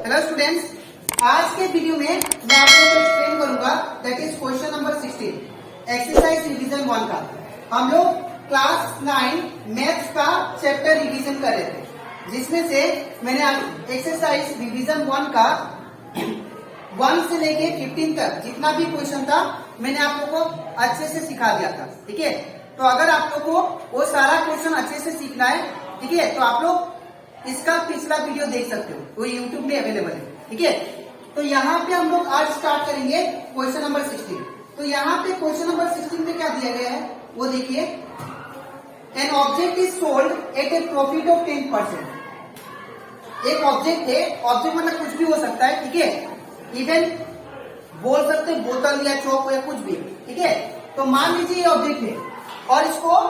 Hello students, आज के video में मैं आप लोगों को एक्सप्लेन करूंगा that is question number 16 exercise revision 1 का। हम लोग क्लास 9 मैथ्स का चैप्टर रिवीजन कर रहे थे, जिसमें से मैंने एक्सरसाइज रिवीजन 1 का 1 से लेके 15 तक जितना भी क्वेश्चन था मैंने आप लोगों को अच्छे से सिखा दिया था। ठीक है, तो अगर आप लोग को वो सारा क्वेश्चन अच्छे से सीखना है, ठीक है, तो आप लोग इसका पिछला वीडियो देख सकते हो, वो यूट्यूब में अवेलेबल है। ठीक है, तो यहाँ पे हम लोग आज स्टार्ट करेंगे क्वेश्चन नंबर 16। तो यहाँ पे क्वेश्चन नंबर 16 में क्या दिया गया है वो देखिए, an object is sold at A profit of 10%। एक ऑब्जेक्ट है, ऑब्जेक्ट मतलब कुछ भी हो सकता है, ठीक है, इवन बोल सकते हैं बोतल या चौक या कुछ भी, ठीक है। तो मान लीजिए ये ऑब्जेक्ट है और इसको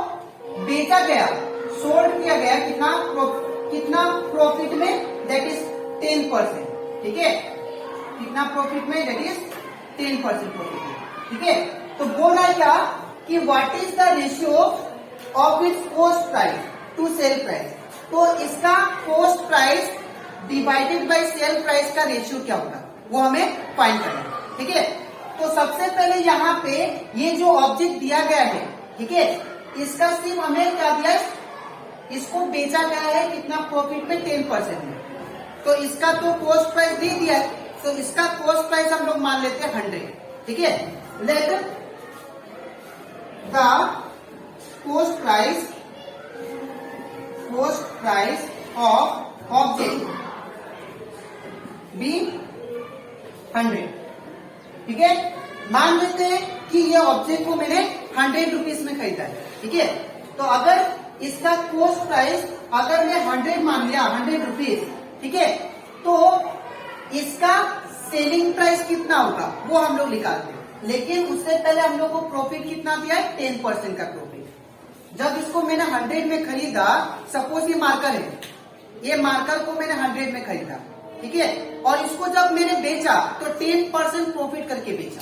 बेचा गया, सोल्ड किया गया कितना प्रॉफिट में, दैट इज 10%। ठीक है, कितना प्रॉफिट में, दैट इज 10% प्रॉफिट में। ठीक है, तो बोल रहा है क्या कि what is the ratio of its cost price to sell price. तो इसका cost price divided by sell price का रेशियो क्या होगा वो हमें फाइंड करना है। ठीक है, तो सबसे पहले यहाँ पे ये जो ऑब्जेक्ट दिया गया है, ठीक है, इसका सिर्फ हमें क्या दिया है, इसको बेचा गया है कितना प्रॉफिट में, 10% में। तो इसका तो कॉस्ट प्राइस दे दिया है, तो इसका कॉस्ट प्राइस हम लोग मान लेते हैं 100। ठीक है, let the cost price of object be 100। ठीक है, मान लेते हैं कि ये ऑब्जेक्ट को मैंने 100 रुपीज में खरीदा है। ठीक है, तो अगर इसका कॉस्ट प्राइस अगर मैं 100 मान लिया, 100 रुपीज, ठीक है, तो इसका सेलिंग प्राइस कितना होगा वो हम लोग निकालते हैं। लेकिन उससे पहले हम लोग को प्रॉफिट कितना दिया है, 10% का प्रॉफिट। जब इसको मैंने 100 में खरीदा, सपोज ये मार्कर है, ये मार्कर को मैंने 100 में खरीदा, ठीक है, और इसको जब मैंने बेचा तो 10% प्रॉफिट करके बेचा।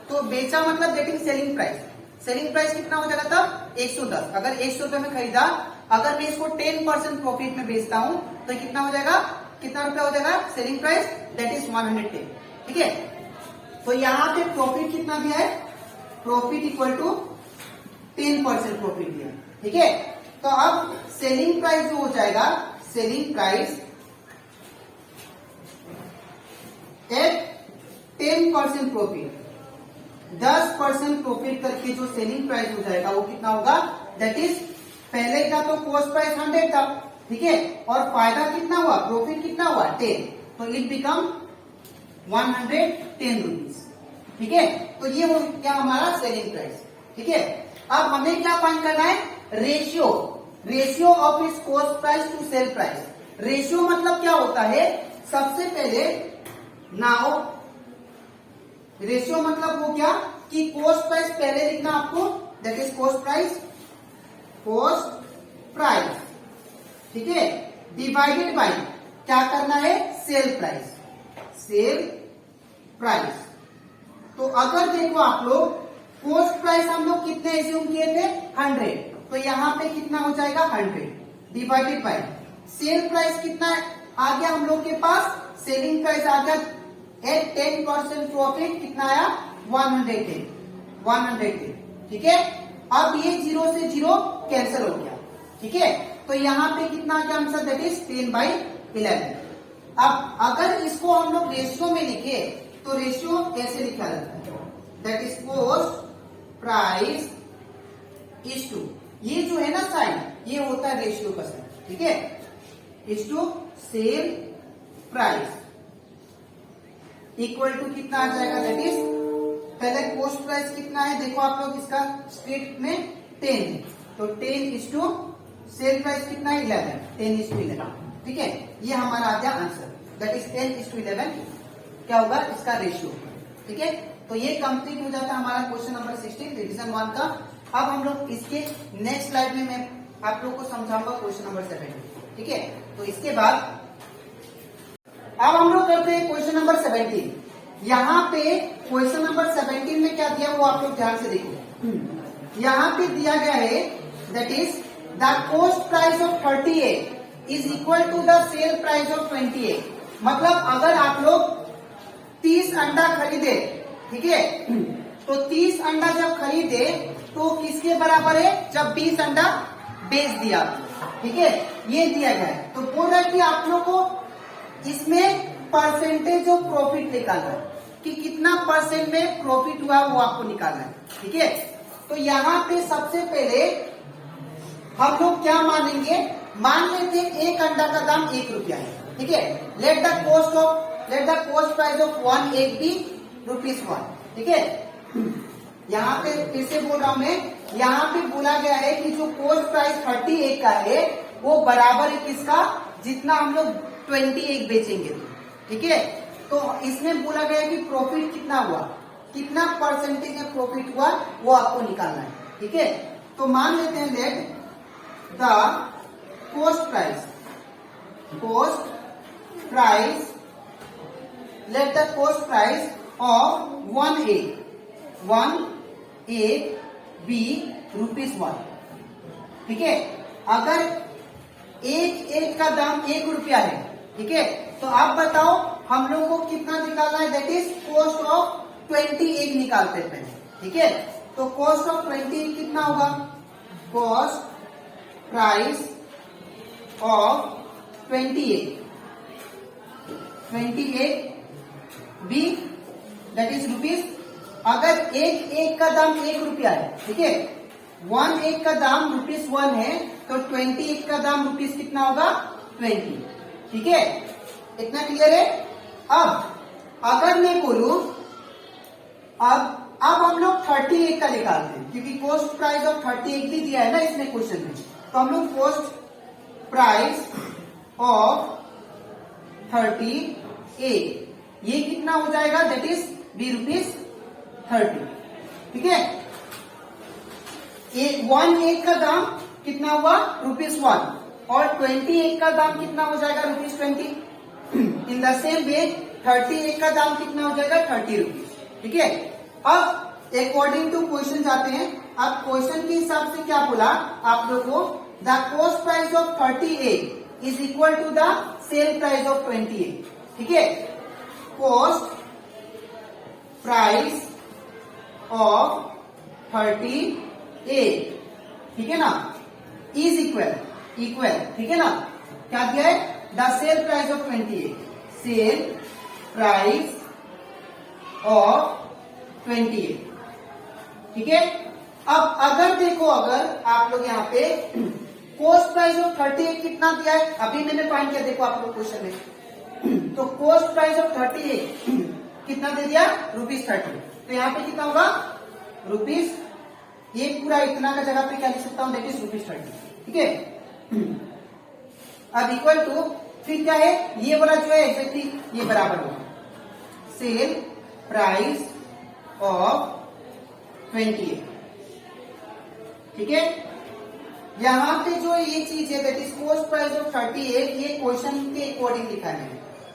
तो बेचा मतलब getting selling price, selling price कितना हो जाएगा तब 110। अगर 100 रुपए में खरीदा, अगर मैं इसको 10% प्रॉफिट में बेचता हूं तो कितना हो जाएगा, कितना रुपया हो जाएगा सेलिंग प्राइस, दैट इज 110। ठीक है, तो यहाँ पे प्रॉफिट कितना दिया है, प्रॉफिट इक्वल टू 10% प्रॉफिट दिया। ठीक है, तो अब सेलिंग प्राइस जो हो जाएगा, selling price at 10% profit, 10% profit करके जो सेलिंग प्राइस हो जाएगा वो कितना होगा, दैट इज पहले का तो कॉस्ट प्राइस 100 था, ठीक है, और फायदा कितना हुआ, प्रॉफिट कितना हुआ 10, तो इट बिकम 110 रुपीज। ठीक है, तो ये हो क्या हमारा सेलिंग प्राइस। ठीक है, अब हमें क्या फाइंड करना है, रेशियो ऑफ इस cost price to sell price. Ratio मतलब क्या होता है, सबसे पहले नाउ रेशियो मतलब वो क्या कि कॉस्ट प्राइस पहले लिखना आपको, दैट इज कॉस्ट प्राइस, ठीक है, डिवाइडेड बाय क्या करना है, सेल प्राइस। तो अगर देखो आप लोग कॉस्ट प्राइस हम लोग कितने एज्यूम किए थे, 100, तो यहाँ पे कितना हो जाएगा 100 डिवाइडेड बाय सेल प्राइस कितना आ गया हम लोग के पास, सेलिंग प्राइस आ गया एट 10% प्रॉफिट, कितना आया 110। ठीक है, अब ये 0 से 0 कैंसिल हो गया। ठीक है, तो यहाँ पे कितना आ गया आंसर, दैट इज 10/11। अब अगर इसको हम लोग रेशियो में लिखे तो रेशियो कैसे लिखा जाता है, that is cost price is to, ये जो है ना साइन, ये होता है रेशियो का साइन। ठीक है, is to sell price equal to कितना आ जाएगा, दैट इज पहले कॉस्ट प्राइस कितना है, देखो आप लोग इसका स्क्रिप्ट में 10 है, तो 10 इज टू सेल प्राइस कितना है 11, 10 इज टू 11। ठीक है, ये हमारा आ गया answer, that is 10 is to 11 क्या होगा इसका रेशियो। ठीक है, तो ये कंप्लीट हो जाता है हमारा क्वेश्चन नंबर 16 रिवीजन 1 का। अब हम लोग इसके नेक्स्ट स्लाइड में मैं आप लोग को समझाऊंगा क्वेश्चन नंबर 17। ठीक है, तो इसके बाद अब हम लोग करते हैं क्वेश्चन नंबर 17। यहाँ पे क्वेश्चन नंबर 17 में क्या दिया वो आप लोग ध्यान से देखिए। यहाँ पे दिया गया है that is the cost price of 38 is equal to the sale price of 28. मतलब अगर आप लोग 30 अंडा खरीदे, ठीक है, तो 30 अंडा जब खरीदे तो किसके बराबर है, जब 20 अंडा बेच दिया, ठीक है, ये दिया गया है। तो बोल रहा है कि आप लोग को इसमें परसेंटेज ऑफ प्रॉफिट निकालना है, कि कितना परसेंट में प्रॉफिट हुआ वो आपको निकालना है, ठीक है। तो यहाँ पे सबसे पहले हम लोग क्या मानेंगे, मान लेते हैं एक अंडा का दाम 1 रुपया है, ठीक है। Let the cost price of 1 egg be ₹1, ठीक है। यहाँ पे फिर से बोल रहा हूं मैं, यहाँ पे बोला गया है कि जो कॉस्ट प्राइस 30 एग का है वो बराबर है किसका, जितना हम लोग 20 एग बेचेंगे, ठीक है। तो इसमें बोला गया है कि प्रॉफिट कितना हुआ, कितना परसेंटेज में प्रॉफिट हुआ वो आपको निकालना है, ठीक है। तो मान लेते हैं late the cost price let the cost price of 1 egg be ₹1, ठीक है। अगर एक एग का दाम 1 रुपया है, ठीक है, तो आप बताओ हम लोग को कितना निकालना है, that is cost of 20 egg निकालते हैं पहले, ठीक है। तो कॉस्ट ऑफ 20 एग कितना होगा, cost price of 20 egg be that is ₹। अगर एक का दाम 1 रुपया है, ठीक है, 1 एग का दाम ₹1 है, तो 20 एग का दाम रुपीस कितना होगा, 20, ठीक है। इतना क्लियर है। अब अगर मैं बोलूं, अब हम लोग 30 एग का निकालते हैं, क्योंकि कॉस्ट प्राइस ऑफ 30 एग भी दिया है ना इसमें क्वेश्चन में। तो हम लोग कॉस्ट प्राइस ऑफ 30 एग, ये कितना हो जाएगा, दैट इज ₹30, ठीक है। 1 एग का दाम कितना हुआ, ₹1, और 20 एग का दाम कितना हो जाएगा, ₹20। In the same way 30 egg का दाम कितना हो जाएगा, ₹30, ठीक है। अब अकॉर्डिंग टू क्वेश्चन जाते हैं। अब क्वेश्चन के हिसाब से क्या बोला आप लोगों को, the cost price of 30 egg is equal to the sell price of 20 egg, ठीक है। कॉस्ट प्राइस ऑफ 30 एग, ठीक है ना, इज इक्वल, ठीक है ना, क्या दिया है, the sell price of 20 egg, cell price of 20 egg, ठीक है। अब अगर देखो, अगर आप लोग यहाँ पे कॉस्ट प्राइस ऑफ 30 एग कितना दिया है, अभी मैंने फाइंड किया, देखो आप लोग क्वेश्चन में, तो कॉस्ट प्राइस ऑफ 30 एग कितना दे दिया, ₹30। तो यहाँ पे कितना होगा, ₹, ये पूरा इतना का जगह पे क्या लिख सकता हूं, दैट इज ₹30, ठीक है। अब इक्वल टू, फिर क्या है, ये वाला जो है एग्जैक्टली ये बराबर होगा सेल प्राइस ऑफ 20 एग, ठीक है। यहाँ पे जो ये चीज है, that is cost price of 30 egg, ये क्वेश्चन के अकॉर्डिंग लिखा है।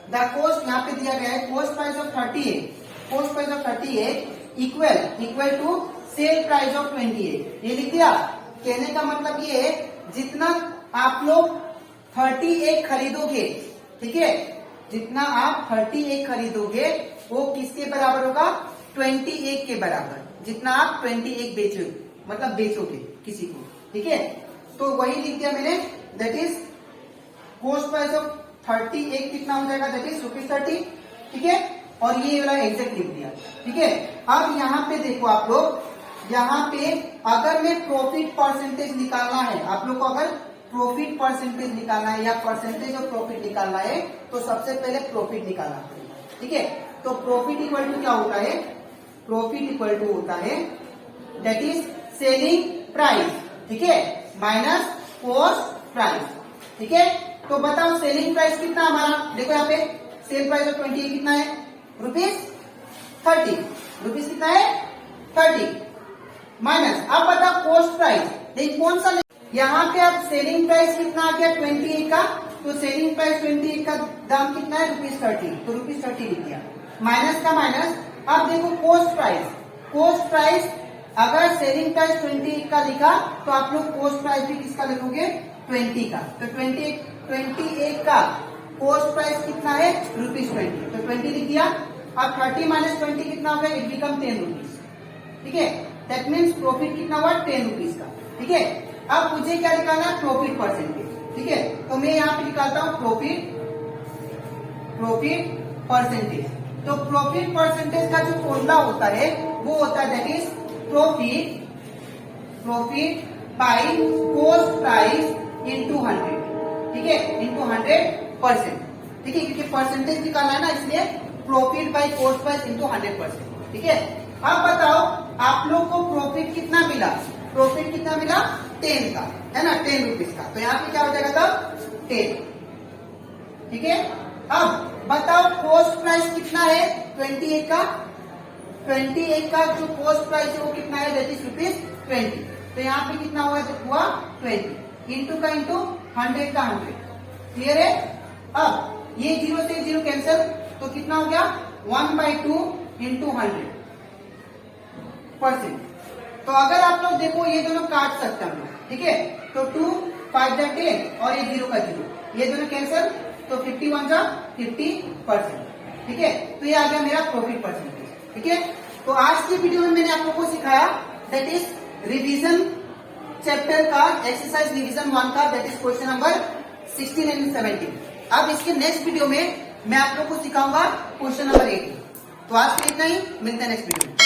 द कॉस्ट यहाँ पे दिया गया है, cost price of 30 egg equal to sell price of 20 egg, ये लिख दिया। कहने का मतलब ये है, जितना आप लोग 30 एग खरीदोगे, ठीक है, जितना आप 30 एग खरीदोगे वो किसके बराबर होगा, 20 एग के बराबर, जितना आप 20 एग बेचोगे किसी को, ठीक है। तो वही लिख दिया मैंने, that is cost price of 30 egg कितना हो जाएगा, दैट इज ₹30, ठीक है। और ये वाला एग्जैक्ट लिख दिया, ठीक है। अब यहाँ पे देखो आप लोग, यहाँ पे अगर मैं प्रॉफिट परसेंटेज निकालना है, आप लोग को अगर प्रॉफिट परसेंटेज निकालना है या परसेंटेज ऑफ प्रॉफिट निकालना है, तो सबसे पहले प्रॉफिट निकालना पड़ेगा, ठीक है। तो प्रॉफिट इक्वल टू क्या होता है, प्रॉफिट इक्वल टू होता है दैट इज सेलिंग प्राइस, ठीक है, माइनस कॉस्ट प्राइस, ठीक है। तो बताओ सेलिंग प्राइस कितना हमारा, देखो यहाँ पे सेल प्राइस ऑफ 20 कितना है, ₹30, कितना है, 30, माइनस, अब बताओ कॉस्ट प्राइस, देखिए कौन सा, यहाँ पे अब सेलिंग प्राइस कितना आ गया 20 का, तो सेलिंग प्राइस 20 का दाम कितना है, ₹30, तो ₹30 लिख दिया, माइनस का माइनस। अब देखो कॉस्ट प्राइस अगर सेलिंग प्राइस 20 का लिखा, तो आप लोग कॉस्ट प्राइस भी किसका लिखोगे, 20 का। तो 20 का कॉस्ट प्राइस कितना है ₹20, तो 20 लिख दिया। अब 30 माइनस 20 कितना हो गया, इट बिकम 10 रुपीज। ठीक है, दैट मीन्स प्रॉफिट कितना हुआ 10 रुपीज का। ठीक है, अब मुझे क्या निकालना है, प्रॉफिट परसेंटेज। ठीक है, तो मैं यहाँ पे निकालता हूँ प्रॉफिट परसेंटेज। तो प्रॉफिट परसेंटेज का जो फॉर्मूला होता है वो होता है that is profit by cost price into 100। ठीक है, इनटू 100%। ठीक है, क्योंकि परसेंटेज निकालना है ना, इसलिए profit by cost price into 100%। ठीक है, अब बताओ आप लोग को प्रॉफिट कितना मिला, प्रॉफिट कितना मिला 10 का, है ना, 10 रुपीज का। तो यहाँ पे क्या हो जाएगा तब 10। ठीक है, अब बताओ कॉस्ट प्राइस कितना है 28 का, 28 का जो कॉस्ट प्राइस है वो कितना है, दैट इज ₹20। तो यहाँ पे कितना हुआ, हुआ 20 इंटू का इंटू 100 का 100। क्लियर है। अब ये 0 से 0 कैंसिल, तो कितना हो गया 1/2 इंटू 100%। तो अगर आप लोग देखो ये दोनों काट सकते हैं हम लोग। ठीक है, तो 2 5 10 और ये 0 का 0, ये दोनों कैंसिल, तो 51 जा 50%। ठीक है, तो ये आ गया मेरा प्रॉफिट परसेंटेज। ठीक है, तो आज की वीडियो में मैंने आप लोगों को सिखाया दैट इज रिवीजन चैप्टर का, एक्सरसाइज रिवीजन 1 का, that is question number 16 and 17। अब इसके नेक्स्ट वीडियो में मैं आप लोग को सिखाऊंगा क्वेश्चन नंबर 18। तो आज के इतना ही, मिलते हैं नेक्स्ट वीडियो में।